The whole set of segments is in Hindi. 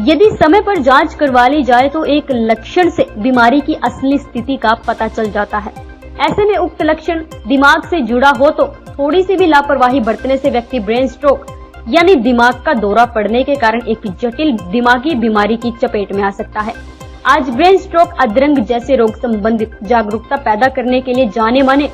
यदि समय पर जांच करवा ली जाए तो एक लक्षण से बीमारी की असली स्थिति का पता चल जाता है। ऐसे में उक्त लक्षण दिमाग से जुड़ा हो तो थोड़ी सी भी लापरवाही बरतने से व्यक्ति ब्रेन स्ट्रोक यानी दिमाग का दौरा पड़ने के कारण एक जटिल दिमागी बीमारी की चपेट में आ सकता है। आज ब्रेन स्ट्रोक अधरंग जैसे रोग संबंधित जागरूकता पैदा करने के लिए जाने माने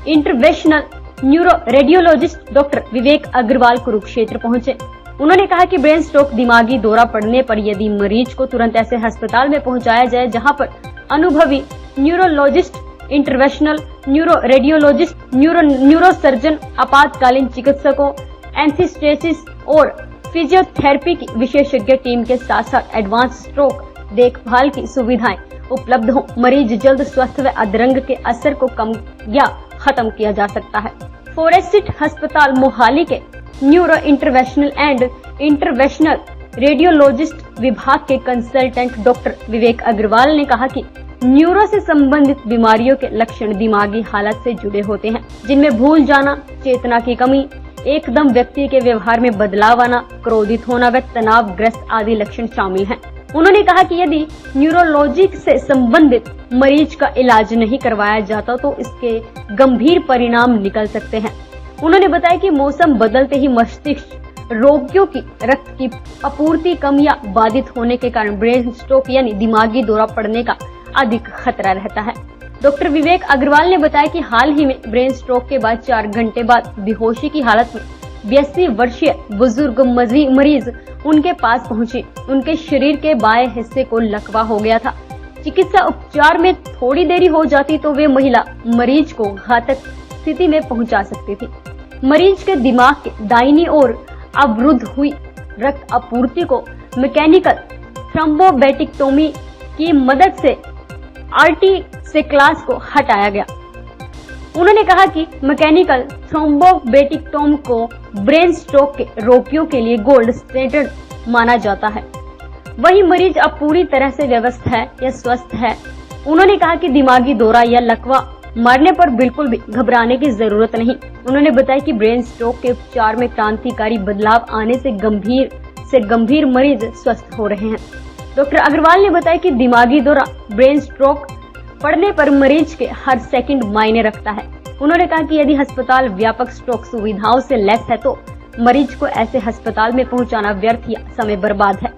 इंटरवेंशनल न्यूरो रेडियोलॉजिस्ट डॉक्टर विवेक अग्रवाल कुरुक्षेत्र पहुंचे। उन्होंने कहा कि ब्रेन स्ट्रोक दिमागी दौरा पड़ने पर यदि मरीज को तुरंत ऐसे अस्पताल में पहुंचाया जाए जहां पर अनुभवी neurologist, interventional neuro radiologist, neurosurgeon, आपातकालीन चिकित्सकों, एनेस्थेसिस और फिजियोथेरेपी की विशेषज्ञ टीम के साथ साथ एडवांस स्ट्रोक देखभाल की सुविधाएं उपलब्ध हो, मरीज जल्द स्वस्थ व अधरंग के असर को कम या खत्म किया जा सकता है। फोरेस्टिस अस्पताल मोहाली के neuro interventional and interventional radiologist विभाग के कंसल्टेंट डॉक्टर विवेक अग्रवाल ने कहा कि न्यूरो से संबंधित बीमारियों के लक्षण दिमागी हालत से जुड़े होते हैं, जिनमें भूल जाना, चेतना की कमी, एकदम व्यक्ति के व्यवहार में बदलाव आना, क्रोधित होना व तनावग्रस्त आदि लक्षण शामिल हैं। उन्होंने कहा कि यदि न्यूरोलॉजी से संबंधित मरीज का इलाज नहीं करवाया जाता तो इसके गंभीर परिणाम निकल सकते हैं। उन्होंने बताया कि मौसम बदलते ही मस्तिष्क रोगियों की रक्त की आपूर्ति कम या बाधित होने के कारण ब्रेन स्ट्रोक यानी दिमागी दौरा पड़ने का अधिक खतरा रहता है। डॉक्टर विवेक अग्रवाल ने बताया कि हाल ही में ब्रेन स्ट्रोक के बाद 4 घंटे बाद बेहोशी की हालत में 82 वर्षीय बुजुर्ग मरीज उनके पास पहुंची। उनके शरीर के बाएं हिस्से को लकवा हो गया था। चिकित्सा उपचार में थोड़ी देरी हो जाती तो वे महिला मरीज को घातक स्थिति में पहुंचा सकती थी। मरीज के दिमाग के दाहिनी ओर अवरुद्ध हुई रक्त आपूर्ति को मैकेनिकल थ्रोम्बोबेटिक्टोमी की मदद से आर्टी से क्लास को हटाया गया। उन्होंने कहा कि मैकेनिकल थ्रोम्बोबेटिक्टोम को ब्रेन स्ट्रोक के रोगियों के लिए गोल्ड स्टैंडर्ड माना जाता है। वही मरीज अब पूरी तरह से व्यवस्थ है या स्वस्थ है। उन्होंने कहा कि दिमागी दौरा या लकवा मारने पर बिल्कुल भी घबराने की जरूरत नहीं। उन्होंने बताया कि ब्रेन स्ट्रोक के उपचार में क्रांतिकारी बदलाव आने से गंभीर मरीज स्वस्थ हो रहे हैं। डॉक्टर अग्रवाल ने बताया कि दिमागी दौरा ब्रेन स्ट्रोक पड़ने पर मरीज के हर सेकंड मायने रखता है। उन्होंने कहा कि यदि अस्पताल व्यापक स्ट्रोक सुविधाओं से लैस है तो मरीज को ऐसे अस्पताल में पहुंचाना व्यर्थ या समय बर्बाद है।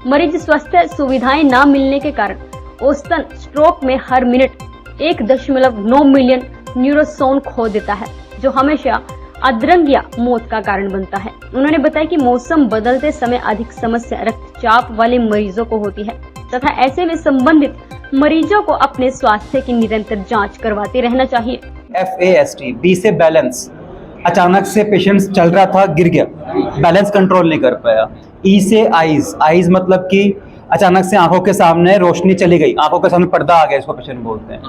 मरीज स्वस्थ सुविधाएं न मिलने के कारण औसतन स्ट्रोक में हर मिनट 1.9 मिलियन न्यूरोसोन खो देता है, जो हमेशा अधरंग या मौत का कारण बनता है। उन्होंने बताया कि मौसम बदलते समय अधिक समस्या रक्तचाप वाले मरीजों को होती है तथा ऐसे में संबंधित मरीजों को अपने स्वास्थ्य की निरंतर जांच करवाते रहना चाहिए। FAST, B से बैलेंस, अचानक से पेशेंट चल रहा था, गिर गया, बैलेंस कंट्रोल नहीं कर पाया। E से आईज मतलब कि अचानक से आंखों के सामने रोशनी चली गई, आंखों के सामने पर्दा आ गया, इसको पेशेंट बोलते हैं।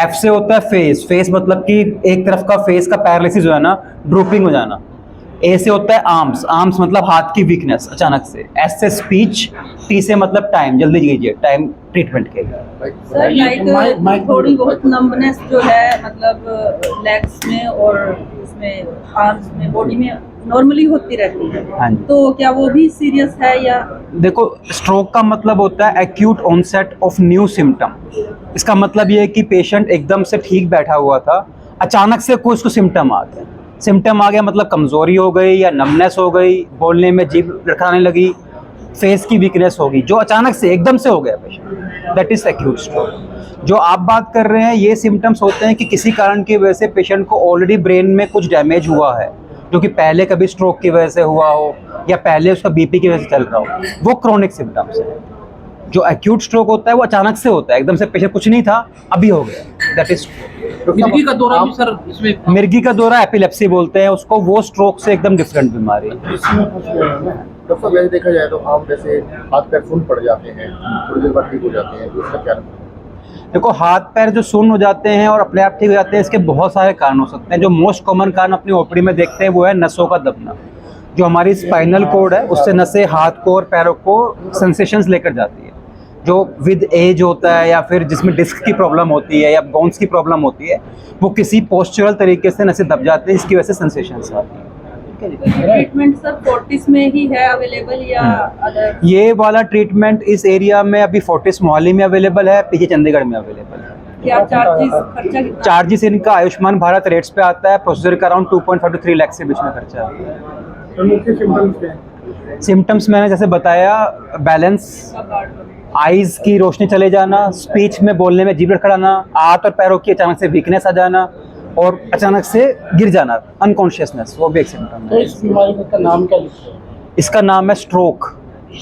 F से होता है फेस मतलब कि एक तरफ का फेस का पैरालिसिस हो जाना, ड्रूपिंग हो जाना। A से होता है आर्म्स मतलब हाथ की वीकनेस अचानक से। S से स्पीच, T से मतलब टाइम, जल्दी कीजिए, टाइम ट्रीटमेंट के लिए। सर लाइक थोड़ी बहुत नंबनेस जो है मतलब लेग्स में और इसमें आर्म्स में, बॉडी में नॉर्मली होती रहती है। हाँ जी। तो क्या वो भी सीरियस है या? देखो, स्ट्रोक का मतलब होता है acute onset of new symptom. इसका मतलब ये है कि पेशेंट एकदम से ठीक बैठा हुआ था, अचानक से कोई उसको सिम्टम आ गया। सिम्टम आ गया मतलब कमजोरी हो गई या नमनेस हो गई, बोलने में जीभ लड़खड़ाने लगी, फेस की वीकनेस होगी, जो अचानक से एकदम से हो गया patient, that is acute stroke. जो आप बात कर रहे हैं ये सिम्टम्स होते हैं कि किसी कारण की वजह से पेशेंट को ऑलरेडी ब्रेन में कुछ डैमेज हुआ है, जो कि पहले कभी स्ट्रोक की वजह से हुआ हो या पहले उसका BP की वजह से चल रहा हो, वो क्रोनिक सिम्टम्स है। जो एक्यूट स्ट्रोक होता है वो अचानक से होता है, एकदम से पेशेंट कुछ नहीं था, अभी हो गया, दैट इज। मिर्गी का दौरा भी सर इसमें? मिर्गी का दौरा एपिलेप्सी बोलते हैं उसको, वो स्ट्रोक से एकदम डिफरेंट बीमारी है। डॉक्टर साहब, वैसे देखा जाए तो आम जैसे हाथ पैर सुन्न पड़ जाते हैं, थोड़ी देर बाद ठीक हो जाते हैं, तो इसका क्या? देखो, हाथ पैर जो सुन्न हो जाते हैं और अपने आप ठीक हो जाते हैं, इसके बहुत सारे कारण हो सकते हैं। जो मोस्ट कॉमन कारण अपनी ओपीडी में देखते हैं वो है नसों का दबना। जो हमारी स्पाइनल कोड है उससे नसें हाथ को और पैरों को सेंसेशंस लेकर जाती है। जो विद एज होता है या फिर जिसमें डिस्क की प्रॉब्लम होती है या बोन्स की प्रॉब्लम होती है, वो किसी पोस्चरल तरीके से नसें दब जाते हैं, इसकी वजह से सेंसेशंस आती हैं। ठीक ट्रीटमेंट सर फोर्टिस में ही है अवेलेबल या अदर? ये वाला ट्रीटमेंट इस एरिया में अभी फोर्टिस मोहाली में अवेलेबल है, पीछे चंडीगढ़ में अवेलेबल है। क्या चार्जेस, खर्चा कितना? चार्जेस इनका आयुष्मान भारत रेट्स पे आता है, प्रोसीजर का अराउंड 2.5 to 3 लाख से बीच में खर्चा आता है। सिम्टम्स मैंने जैसे बताया, बैलेंस, आईज की रोशनी चले जाना, स्पीच में बोलने में जीभ लड़खड़ाना, हाथ और पैरों की अचानक से वीकनेस आ जाना और अचानक से गिर जाना, अनकॉन्शियसनेस, वो भी एक सिम्टम तो है। इस बीमारी का नाम क्या लिखा है? इसका नाम है स्ट्रोक,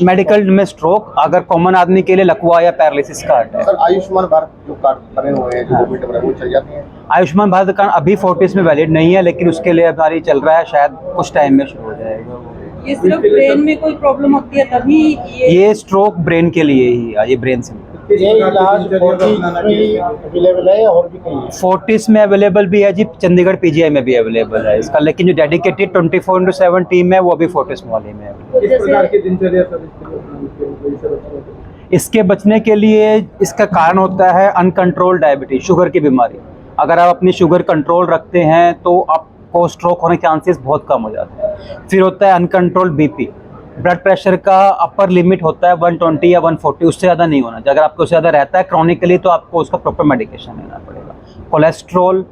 मेडिकल में स्ट्रोक, अगर कॉमन आदमी के लिए लकवा या पैरालिसिस का है। सर आयुष्मान भारत जो कार्ड बने हुए हैं, जो गवर्नमेंट बने, वो चल जाते हैं? आयुष्मान भारत कार्ड अभी फोर्टिस में वैलिड नहीं है, लेकिन उसके लिए हमारी चल रहा है, शायद कुछ टाइम में शुरू हो जाएगा। ये सिर्फ ब्रेन में कोई प्रॉब्लम होती है तभी ये स्ट्रोक ब्रेन के लिए ही है, ये ब्रेन सिम्टम। ये इलाज फोर्टिस में अवेलेबल है और भी कहीं है? फोर्टिस में अवेलेबल भी है जी, चंडीगढ़ पीजीआई में भी अवेलेबल है इसका, लेकिन जो डेडिकेटेड 24/7 टीम है वो अभी फोर्टिस मोहाली में है। इसके बचने के लिए इसका कारण होता है अनकंट्रोल डायबिटीज, शुगर की बीमारी। अगर आप अपनी शुगर कंट्रोल रखते हैं तो आपको स्ट्रोक होने के चांसेस बहुत कम हो जाते हैं। फिर होता है अनकंट्रोल बीपी, ब्लड प्रेशर का अपर लिमिट होता है 120 या 140, उससे ज़्यादा नहीं होना। अगर आपको उससे ज़्यादा रहता है क्रॉनिकली तो आपको उसका प्रॉपर मेडिकेशन लेना पड़ेगा। कोलेस्ट्रॉल,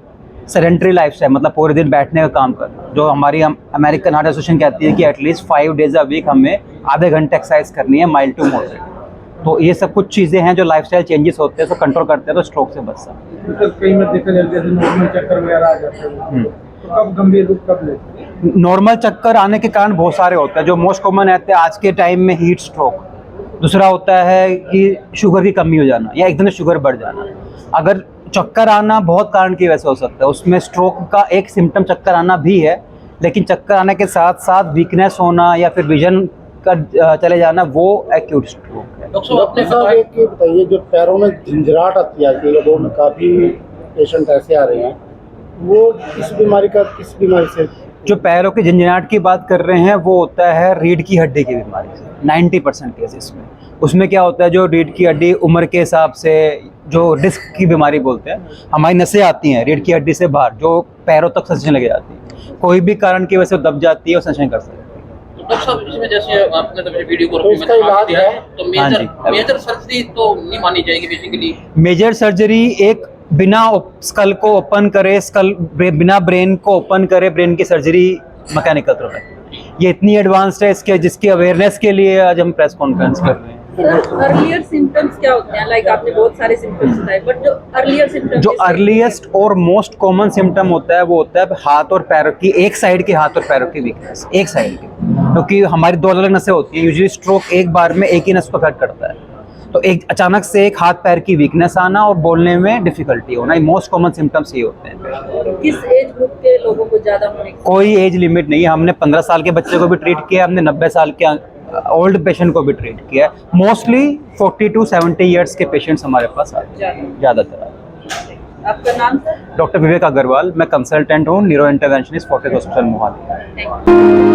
सेडेंटरी लाइफस्टाइल, मतलब पूरे दिन बैठने का काम करना, जो हमारी अमेरिकन हार्ट एसोसिएशन कहती है कि एटलीस्ट 5 days a week हमें आधे घंटे एक्सरसाइज करनी है, माइल्ड टू मॉडरेट। तो ये सब कुछ चीज़ें हैं जो लाइफस्टाइल चेंजेस होते हैं, तो कंट्रोल करते हैं तो स्ट्रोक से बच सकते हैं। कई में देखा जाए जैसे नॉर्मल चक्कर वगैरह आ जाते हैं, तो कब गंभीर रूप कब लेते हैं? नॉर्मल चक्कर आने के कारण बहुत सारे होते हैं, जो मोस्ट कॉमन रहते हैं आज के टाइम में हीट स्ट्रोक। दूसरा होता है कि शुगर की कमी हो जाना या एकदम शुगर बढ़ जाना। अगर चक्कर आना बहुत कारण की वजह से हो सकता है, उसमें स्ट्रोक का एक सिम्टम चक्कर आना भी है, लेकिन चक्कर आने के साथ साथ वीकनेस होना या फिर विजन का चले जाना, वो एक्यूट स्ट्रोक है। डॉक्टर साहब एक ये बताइए, जो पैरों में झंझराहट आती है लोगों में, काफ़ी पेशेंट ऐसे आ रहे हैं, वो किस बीमारी से? जो पैरों की झंझनाहट की बात कर रहे हैं वो होता है रीढ़ की हड्डी की बीमारी से, 90% केसेस में। उसमें क्या होता है, जो रीढ़ की हड्डी उम्र के हिसाब से, जो डिस्क की बीमारी बोलते हैं, हमारी नसें आती हैं रीढ़ की हड्डी से बाहर, जो पैरों तक संचने लग जाती है, कोई भी कारण की वजह से दब जाती है और संचय कर सकती है। तो डॉक्टर साहब इसमें जैसे आपने तो वीडियो को तो इसका इलाज है? तो हाँ जी। मेजर सर्जरी तो नहीं मानी जाएगी बेसिकली। मेजर सर्जरी एक बिना स्कल को ओपन करे, बिना ब्रेन को ओपन करे, ब्रेन की सर्जरी मैकेनिकल थ्रोम्बोटॉमी, ये इतनी एडवांस्ड है इसके, जिसकी अवेयरनेस के लिए आज हम प्रेस कॉन्फ्रेंस कर रहे हैं। अर्लियर सिम्टम्स क्या होते हैं? लाइक आपने बहुत सारे सिम्टम्स बताए, बट जो अर्लियर सिम्टम्स, जो अर्लीस्ट और मोस्ट कॉमन सिम्टम होता है वो होता है हाथ और पैरों की, एक साइड के हाथ और पैरों की वीकनेस, एक साइड की, क्योंकि हमारी 2 अलग नसें होती हैं। यूजुअली स्ट्रोक एक बार में एक ही नस को अफेक्ट करता है, तो एक अचानक से एक हाथ पैर की वीकनेस आना और बोलने में डिफिकल्टी होना, ये मोस्ट कॉमन सिम्टम्स ये होते हैं। किस एज ग्रुप के लोगों को ज्यादा होने की? कोई एज लिमिट नहीं है, हमने 15 साल के बच्चे को भी ट्रीट किया, हमने 90 साल के ओल्ड पेशेंट को भी ट्रीट किया है। मोस्टली 40 to 70 ईयर्स के पेशेंट्स हमारे पास आते हैं ज़्यादातर। आपका नाम सर? डॉक्टर विवेक अग्रवाल, मैं कंसल्टेंट हूँ, neuro interventionist, Fortis hospital Mohali. Thank you.